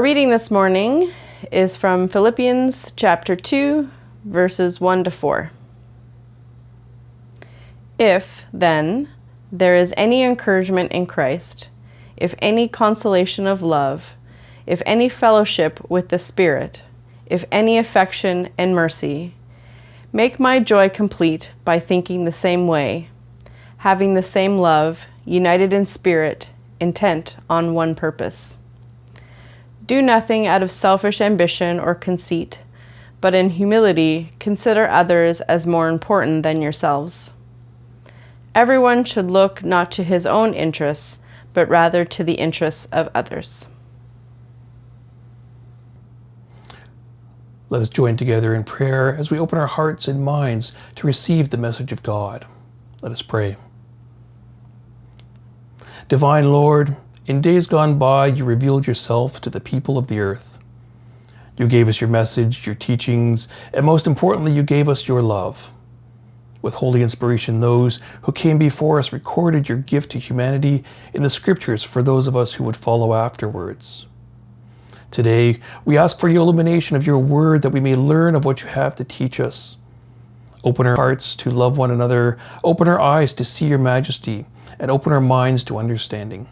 reading this morning is from Philippians chapter 2, verses 1 to 4. If, then, there is any encouragement in Christ, if any consolation of love, if any fellowship with the Spirit, if any affection and mercy, make my joy complete by thinking the same way, having the same love, united in spirit, intent on one purpose. Do nothing out of selfish ambition or conceit, but in humility consider others as more important than yourselves. Everyone should look not to his own interests, but rather to the interests of others. Let us join together in prayer as we open our hearts and minds to receive the message of God. Let us pray. Divine Lord, in days gone by, you revealed yourself to the people of the earth. You gave us your message, your teachings, and most importantly, you gave us your love. With holy inspiration, those who came before us recorded your gift to humanity in the scriptures for those of us who would follow afterwards. Today, we ask for your illumination of your word that we may learn of what you have to teach us. Open our hearts to love one another, open our eyes to see your majesty, and open our minds to understanding.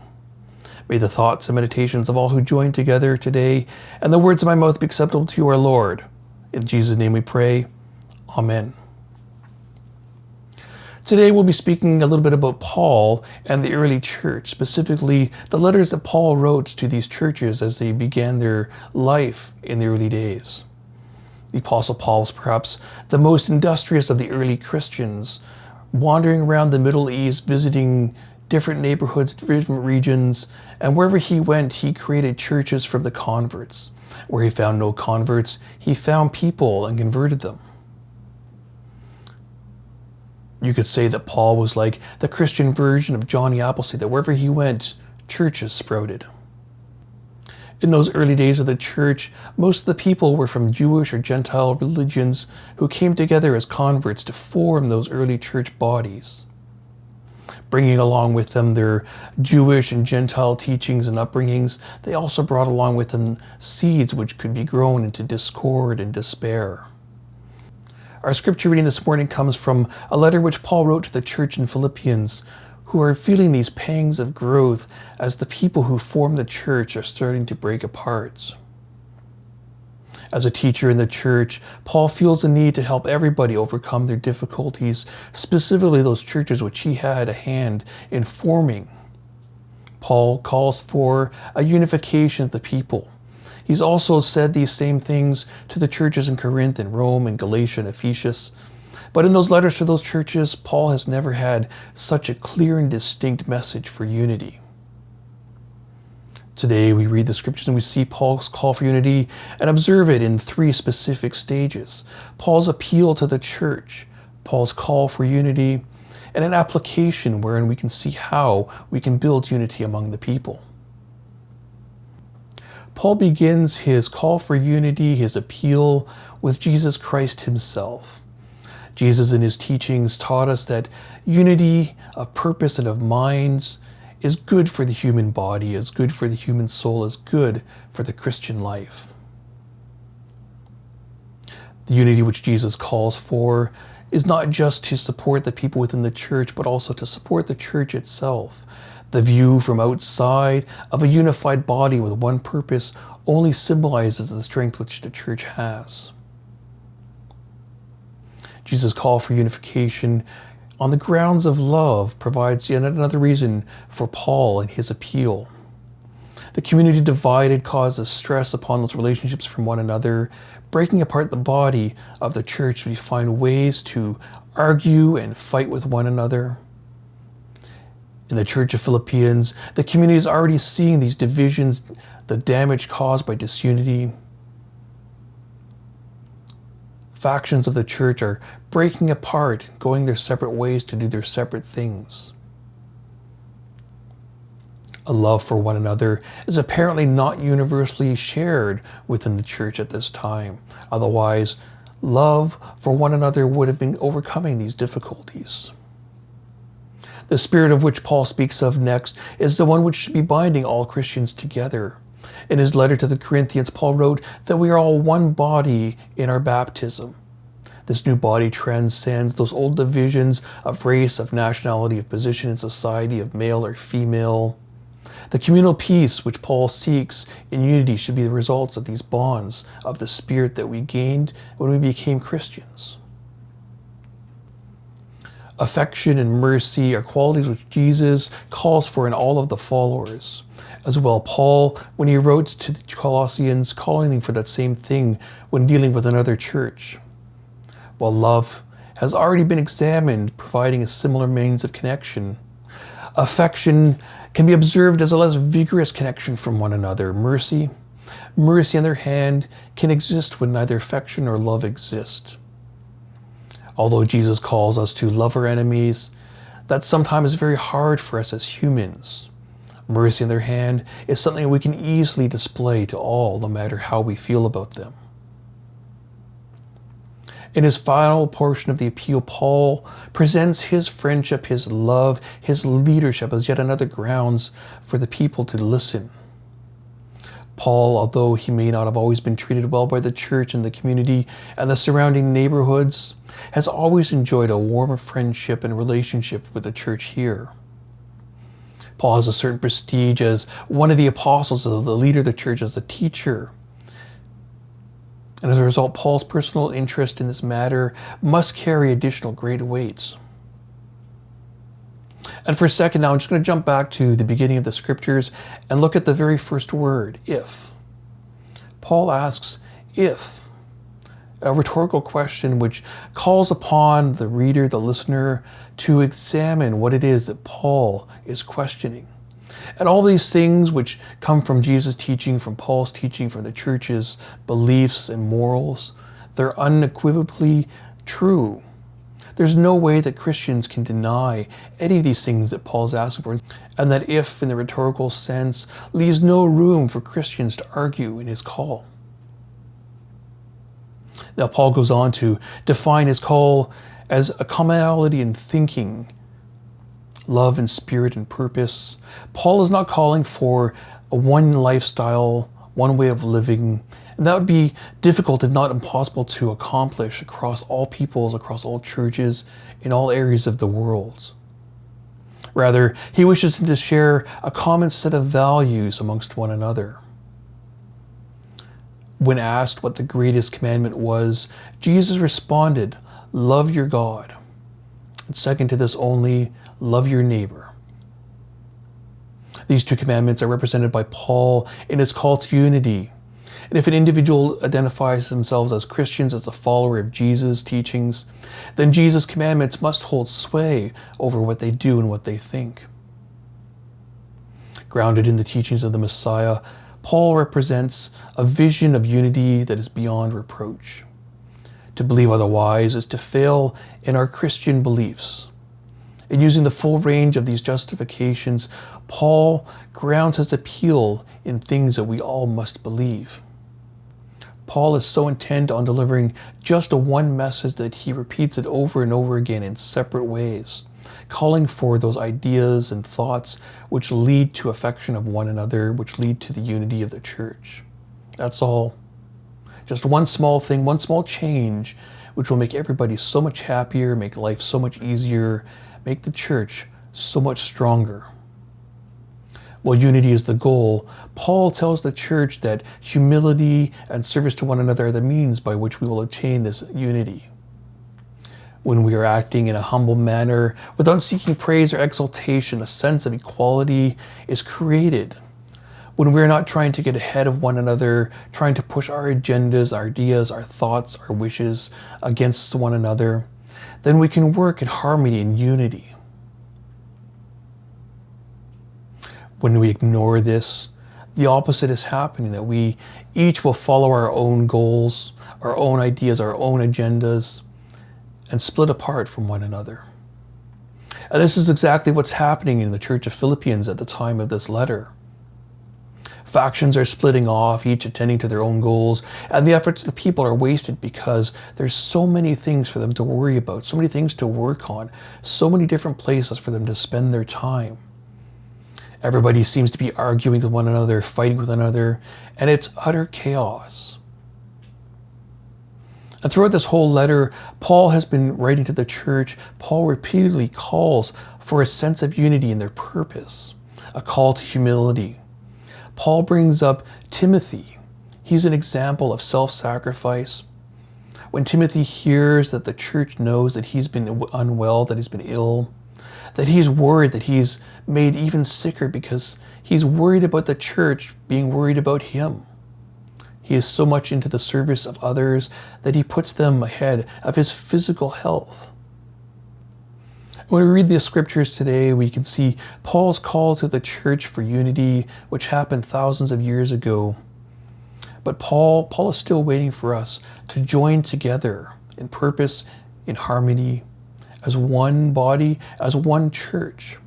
May the thoughts and meditations of all who join together today and the words of my mouth be acceptable to you, our Lord. In Jesus' name we pray. Amen. Today we'll be speaking a little bit about Paul and the early church, specifically the letters that Paul wrote to these churches as they began their life in the early days. The Apostle Paul was perhaps the most industrious of the early Christians, wandering around the Middle East, visiting different neighborhoods, different regions, and wherever he went, he created churches from the converts. Where he found no converts, he found people and converted them. You could say that Paul was like the Christian version of Johnny Appleseed, that wherever he went, churches sprouted. In those early days of the church, most of the people were from Jewish or Gentile religions who came together as converts to form those early church bodies. Bringing along with them their Jewish and Gentile teachings and upbringings, they also brought along with them seeds which could be grown into discord and despair. Our scripture reading this morning comes from a letter which Paul wrote to the church in Philippians, who are feeling these pangs of growth as the people who form the church are starting to break apart. As a teacher in the church, Paul feels the need to help everybody overcome their difficulties, specifically those churches which he had a hand in forming. Paul calls for a unification of the people. He's also said these same things to the churches in Corinth and Rome and Galatia and Ephesus. But in those letters to those churches, Paul has never had such a clear and distinct message for unity. Today we read the scriptures and we see Paul's call for unity and observe it in three specific stages. Paul's appeal to the church, Paul's call for unity, and an application wherein we can see how we can build unity among the people. Paul begins his call for unity, his appeal, with Jesus Christ himself. Jesus in his teachings taught us that unity of purpose and of minds is good for the human body, is good for the human soul, is good for the Christian life. The unity which Jesus calls for is not just to support the people within the church, but also to support the church itself. The view from outside of a unified body with one purpose only symbolizes the strength which the church has. Jesus' call for unification on the grounds of love provides yet another reason for Paul and his appeal. The community divided causes stress upon those relationships from one another, breaking apart the body of the church. We find ways to argue and fight with one another. In the church of Philippians, the community is already seeing these divisions, the damage caused by disunity. Factions of the church are breaking apart, going their separate ways to do their separate things. A love for one another is apparently not universally shared within the church at this time. Otherwise, love for one another would have been overcoming these difficulties. The spirit of which Paul speaks of next is the one which should be binding all Christians together. In his letter to the Corinthians, Paul wrote that we are all one body in our baptism. This new body transcends those old divisions of race, of nationality, of position in society, of male or female. The communal peace which Paul seeks in unity should be the results of these bonds of the Spirit that we gained when we became Christians. Affection and mercy are qualities which Jesus calls for in all of the followers. As well, Paul, when he wrote to the Colossians, calling them for that same thing when dealing with another church. While love has already been examined, providing a similar means of connection, affection can be observed as a less vigorous connection from one another. Mercy, on the other hand, can exist when neither affection nor love exist. Although Jesus calls us to love our enemies, that sometimes is very hard for us as humans. Mercy, on the other hand, is something we can easily display to all, no matter how we feel about them. In his final portion of the appeal, Paul presents his friendship, his love, his leadership as yet another grounds for the people to listen. Paul, although he may not have always been treated well by the church and the community and the surrounding neighborhoods, has always enjoyed a warm friendship and relationship with the church here. Paul has a certain prestige as one of the apostles, as the leader of the church, as a teacher. And as a result, Paul's personal interest in this matter must carry additional great weights. And for a second now, I'm just going to jump back to the beginning of the scriptures and look at the very first word, if. Paul asks, if, a rhetorical question which calls upon the reader, the listener, to examine what it is that Paul is questioning. And all these things which come from Jesus' teaching, from Paul's teaching, from the church's beliefs and morals, they're unequivocally true. There's no way that Christians can deny any of these things that Paul's asking for, and that if, in the rhetorical sense, leaves no room for Christians to argue in his call. Now, Paul goes on to define his call as a commonality in thinking, love and spirit and purpose. Paul is not calling for a one lifestyle, one way of living, and that would be difficult, if not impossible, to accomplish across all peoples, across all churches, in all areas of the world. Rather, he wishes them to share a common set of values amongst one another. When asked what the greatest commandment was, Jesus responded, "Love your God. And second to this only, love your neighbor." These two commandments are represented by Paul in his call to unity. And if an individual identifies themselves as Christians, as a follower of Jesus' teachings, then Jesus' commandments must hold sway over what they do and what they think. Grounded in the teachings of the Messiah, Paul represents a vision of unity that is beyond reproach. To believe otherwise is to fail in our Christian beliefs. In using the full range of these justifications, Paul grounds his appeal in things that we all must believe. Paul is so intent on delivering just a one message that he repeats it over and over again in separate ways, calling for those ideas and thoughts which lead to affection of one another, which lead to the unity of the church. That's all. Just one small thing, one small change, which will make everybody so much happier, make life so much easier, make the church so much stronger. While unity is the goal, Paul tells the church that humility and service to one another are the means by which we will attain this unity. When we are acting in a humble manner, without seeking praise or exaltation, a sense of equality is created. When we're not trying to get ahead of one another, trying to push our agendas, our ideas, our thoughts, our wishes against one another, then we can work in harmony and unity. When we ignore this, the opposite is happening, that we each will follow our own goals, our own ideas, our own agendas, and split apart from one another. And this is exactly what's happening in the church of Philippians at the time of this letter. Factions are splitting off, each attending to their own goals, and the efforts of the people are wasted because there's so many things for them to worry about, so many things to work on, so many different places for them to spend their time. Everybody seems to be arguing with one another, fighting with one another, and it's utter chaos. And throughout this whole letter, Paul has been writing to the church. Paul repeatedly calls for a sense of unity in their purpose, a call to humility. Paul brings up Timothy. He's an example of self-sacrifice. When Timothy hears that the church knows that he's been unwell, that he's been ill, that he's worried, that he's made even sicker because he's worried about the church being worried about him. He is so much into the service of others that he puts them ahead of his physical health. When we read the scriptures today, we can see Paul's call to the church for unity, which happened thousands of years ago. But Paul is still waiting for us to join together in purpose, in harmony, as one body, as one church,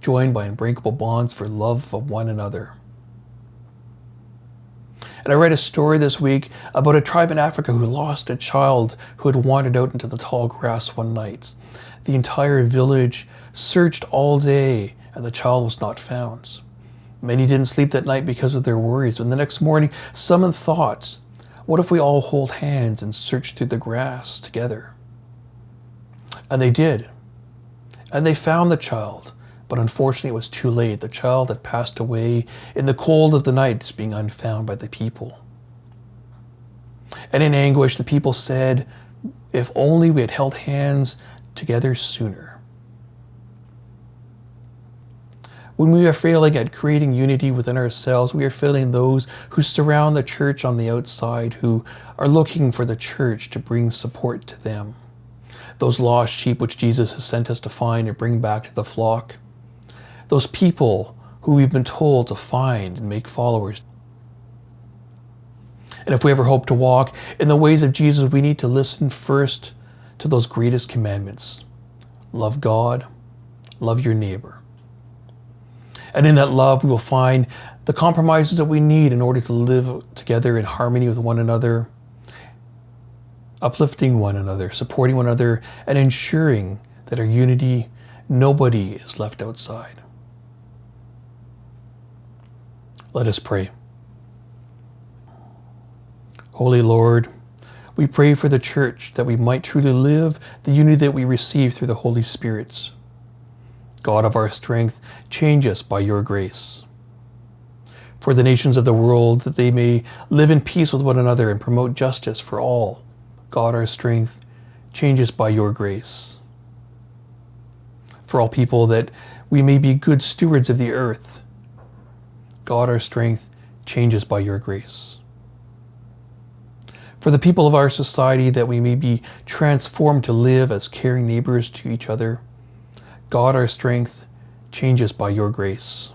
joined by unbreakable bonds for love of one another. And I read a story this week about a tribe in Africa who lost a child who had wandered out into the tall grass one night. The entire village searched all day and the child was not found. Many didn't sleep that night because of their worries. And the next morning, someone thought, what if we all hold hands and search through the grass together? And they did. And they found the child. But unfortunately, it was too late. The child had passed away in the cold of the night, being unfound by the people. And in anguish, the people said, if only we had held hands together sooner. When we are failing at creating unity within ourselves, we are failing those who surround the church on the outside, who are looking for the church to bring support to them. Those lost sheep which Jesus has sent us to find and bring back to the flock. Those people who we've been told to find and make followers. And if we ever hope to walk in the ways of Jesus, we need to listen first to those greatest commandments. Love God, love your neighbor. And in that love, we will find the compromises that we need in order to live together in harmony with one another, uplifting one another, supporting one another, and ensuring that our unity, nobody is left outside. Let us pray. Holy Lord, we pray for the church that we might truly live the unity that we receive through the Holy Spirit. God of our strength, change us by your grace. For the nations of the world, that they may live in peace with one another and promote justice for all. God our strength, change us by your grace. For all people, that we may be good stewards of the earth. God our strength, change us by your grace. For the people of our society, that we may be transformed to live as caring neighbors to each other. God our strength, change us by your grace.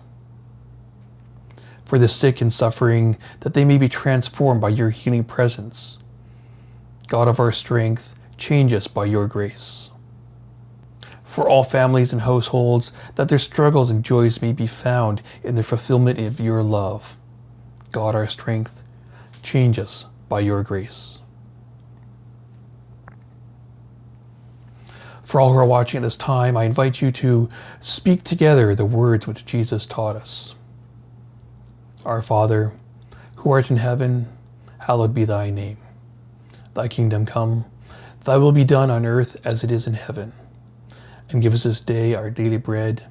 For the sick and suffering, that they may be transformed by your healing presence. God of our strength, change us by your grace. For all families and households, that their struggles and joys may be found in the fulfillment of your love. God our strength, change us by your grace. For all who are watching at this time, I invite you to speak together the words which Jesus taught us. Our Father, who art in heaven, hallowed be thy name. Thy kingdom come, thy will be done on earth as it is in heaven. And give us this day our daily bread,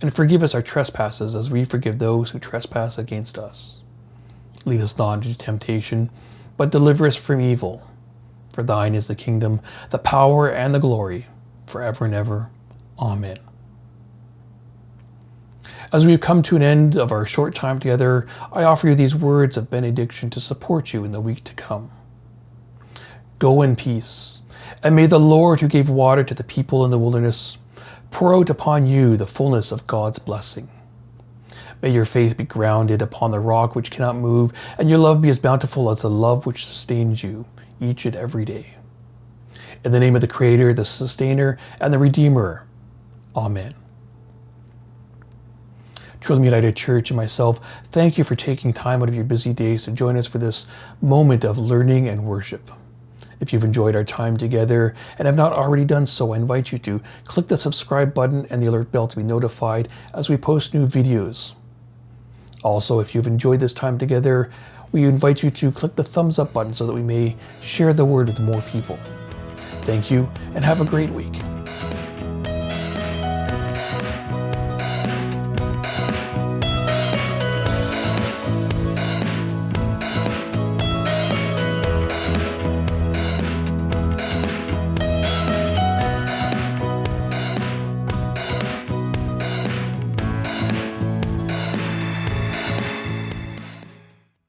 and forgive us our trespasses as we forgive those who trespass against us. Lead us not into temptation, but deliver us from evil. For thine is the kingdom, the power, and the glory, forever and ever. Amen. As we've come to an end of our short time together, I offer you these words of benediction to support you in the week to come. Go in peace, and may the Lord, who gave water to the people in the wilderness, pour out upon you the fullness of God's blessing. May your faith be grounded upon the rock which cannot move, and your love be as bountiful as the love which sustains you each and every day. In the name of the Creator, the Sustainer, and the Redeemer. Amen. Trillium United Church and myself, thank you for taking time out of your busy days to join us for this moment of learning and worship. If you've enjoyed our time together and have not already done so, I invite you to click the subscribe button and the alert bell to be notified as we post new videos. Also, if you've enjoyed this time together, we invite you to click the thumbs up button so that we may share the word with more people. Thank you and have a great week.